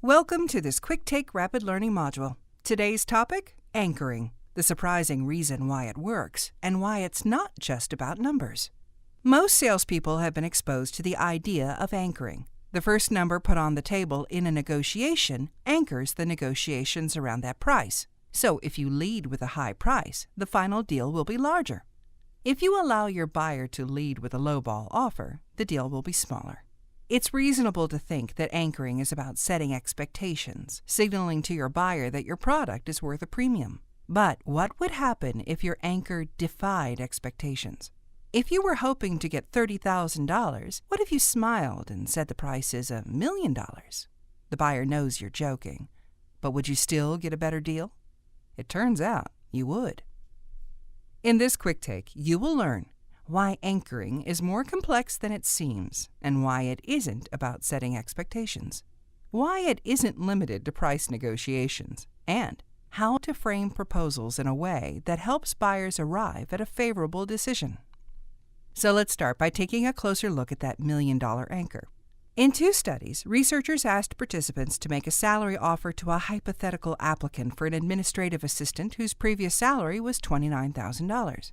Welcome to this Quick Take Rapid Learning module. Today's topic, anchoring, the surprising reason why it works and why it's not just about numbers. Most salespeople have been exposed to the idea of anchoring. The first number put on the table in a negotiation anchors the negotiations around that price. So if you lead with a high price, the final deal will be larger. If you allow your buyer to lead with a lowball offer, the deal will be smaller. It's reasonable to think that anchoring is about setting expectations, signaling to your buyer that your product is worth a premium. But what would happen if your anchor defied expectations? If you were hoping to get $30,000, what if you smiled and said the price is $1 million? The buyer knows you're joking, but would you still get a better deal? It turns out you would. In this quick take, you will learn why anchoring is more complex than it seems, and why it isn't about setting expectations, why it isn't limited to price negotiations, and how to frame proposals in a way that helps buyers arrive at a favorable decision. So let's start by taking a closer look at that $1 million anchor. In 2 studies, researchers asked participants to make a salary offer to a hypothetical applicant for an administrative assistant whose previous salary was $29,000.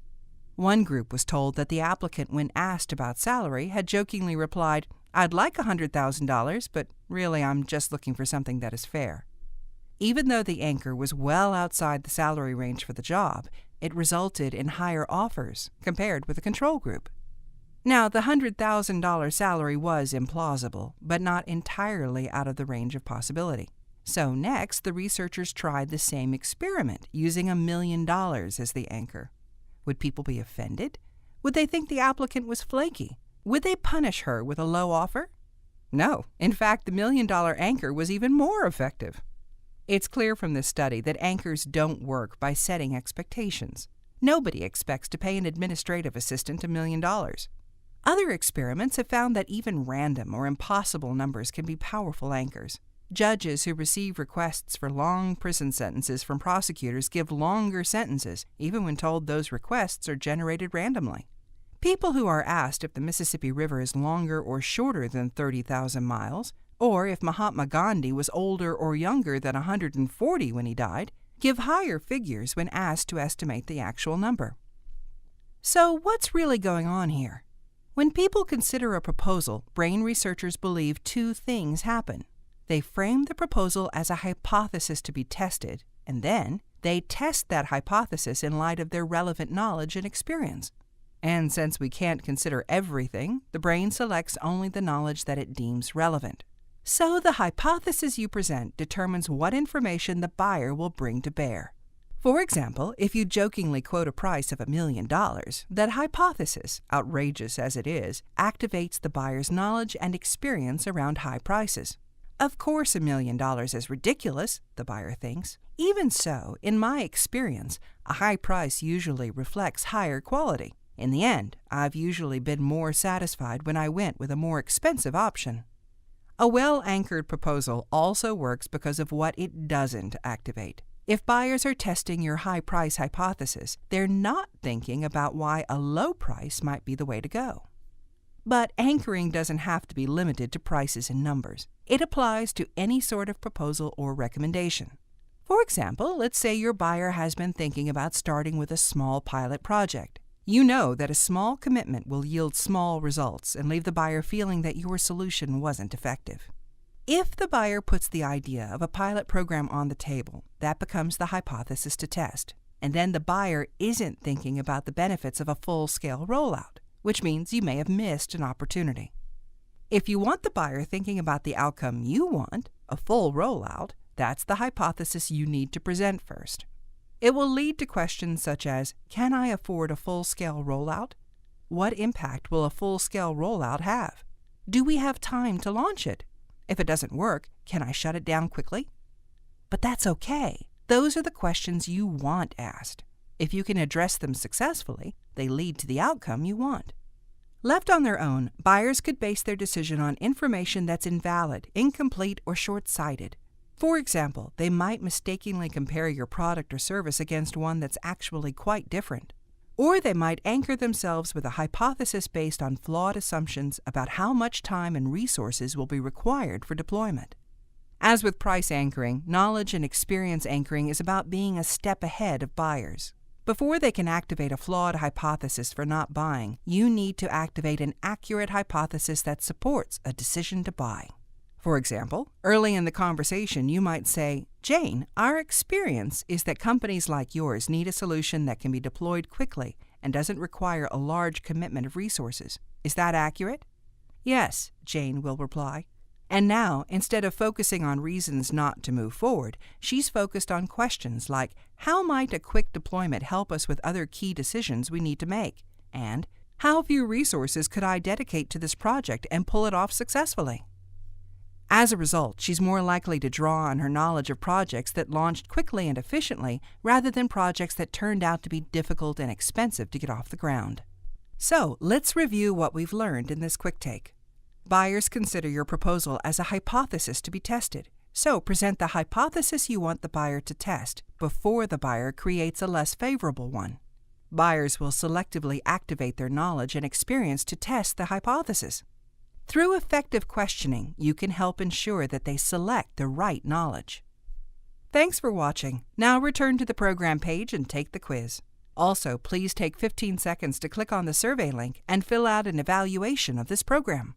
One group was told that the applicant, when asked about salary, had jokingly replied, "I'd like $100,000, but really I'm just looking for something that is fair." Even though the anchor was well outside the salary range for the job, it resulted in higher offers compared with the control group. Now, the $100,000 salary was implausible, but not entirely out of the range of possibility. So next, the researchers tried the same experiment, using $1 million as the anchor. Would people be offended? Would they think the applicant was flaky? Would they punish her with a low offer? No. In fact, the $1 million anchor was even more effective. It's clear from this study that anchors don't work by setting expectations. Nobody expects to pay an administrative assistant $1 million. Other experiments have found that even random or impossible numbers can be powerful anchors. Judges who receive requests for long prison sentences from prosecutors give longer sentences, even when told those requests are generated randomly. People who are asked if the Mississippi River is longer or shorter than 30,000 miles, or if Mahatma Gandhi was older or younger than 140 when he died, give higher figures when asked to estimate the actual number. So what's really going on here? When people consider a proposal, brain researchers believe 2 things happen. They frame the proposal as a hypothesis to be tested, and then they test that hypothesis in light of their relevant knowledge and experience. And since we can't consider everything, the brain selects only the knowledge that it deems relevant. So the hypothesis you present determines what information the buyer will bring to bear. For example, if you jokingly quote a price of $1 million, that hypothesis, outrageous as it is, activates the buyer's knowledge and experience around high prices. Of course, $1 million is ridiculous, the buyer thinks. Even so, in my experience, a high price usually reflects higher quality. In the end, I've usually been more satisfied when I went with a more expensive option. A well-anchored proposal also works because of what it doesn't activate. If buyers are testing your high price hypothesis, they're not thinking about why a low price might be the way to go. But anchoring doesn't have to be limited to prices and numbers. It applies to any sort of proposal or recommendation. For example, let's say your buyer has been thinking about starting with a small pilot project. You know that a small commitment will yield small results and leave the buyer feeling that your solution wasn't effective. If the buyer puts the idea of a pilot program on the table, that becomes the hypothesis to test. And then the buyer isn't thinking about the benefits of a full-scale rollout, which means you may have missed an opportunity. If you want the buyer thinking about the outcome you want, a full rollout, that's the hypothesis you need to present first. It will lead to questions such as, can I afford a full-scale rollout? What impact will a full-scale rollout have? Do we have time to launch it? If it doesn't work, can I shut it down quickly? But that's okay. Those are the questions you want asked. If you can address them successfully, they lead to the outcome you want. Left on their own, buyers could base their decision on information that's invalid, incomplete, or short-sighted. For example, they might mistakenly compare your product or service against one that's actually quite different. Or they might anchor themselves with a hypothesis based on flawed assumptions about how much time and resources will be required for deployment. As with price anchoring, knowledge and experience anchoring is about being a step ahead of buyers. Before they can activate a flawed hypothesis for not buying, you need to activate an accurate hypothesis that supports a decision to buy. For example, early in the conversation, you might say, "Jane, our experience is that companies like yours need a solution that can be deployed quickly and doesn't require a large commitment of resources. Is that accurate?" "Yes," Jane will reply. And now, instead of focusing on reasons not to move forward, she's focused on questions like, how might a quick deployment help us with other key decisions we need to make? And, how few resources could I dedicate to this project and pull it off successfully? As a result, she's more likely to draw on her knowledge of projects that launched quickly and efficiently rather than projects that turned out to be difficult and expensive to get off the ground. So, let's review what we've learned in this quick take. Buyers consider your proposal as a hypothesis to be tested, so present the hypothesis you want the buyer to test before the buyer creates a less favorable one. Buyers will selectively activate their knowledge and experience to test the hypothesis. Through effective questioning, you can help ensure that they select the right knowledge. Thanks for watching. Now return to the program page and take the quiz. Also, please take 15 seconds to click on the survey link and fill out an evaluation of this program.